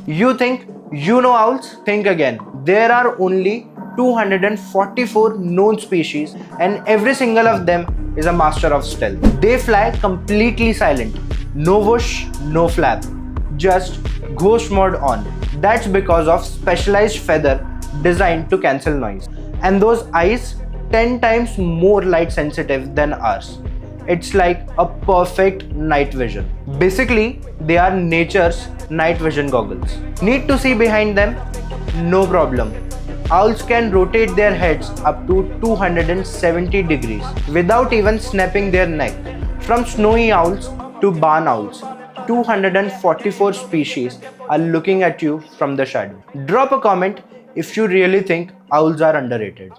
You think you know owls? Think again. There are only 244 known species, and every single of them is a master of stealth. They fly completely silent. No whoosh, no flap. Just ghost mode on. That's because of specialized feather designed to cancel noise. And those eyes 10 times more light sensitive than ours. It's like a perfect night vision. Basically, they are nature's night vision goggles. Need to see behind them? No problem. Owls can rotate their heads up to 270 degrees without even snapping their neck. From snowy owls to barn owls, 244 species are looking at you from the shadow. Drop a comment if you really think owls are underrated.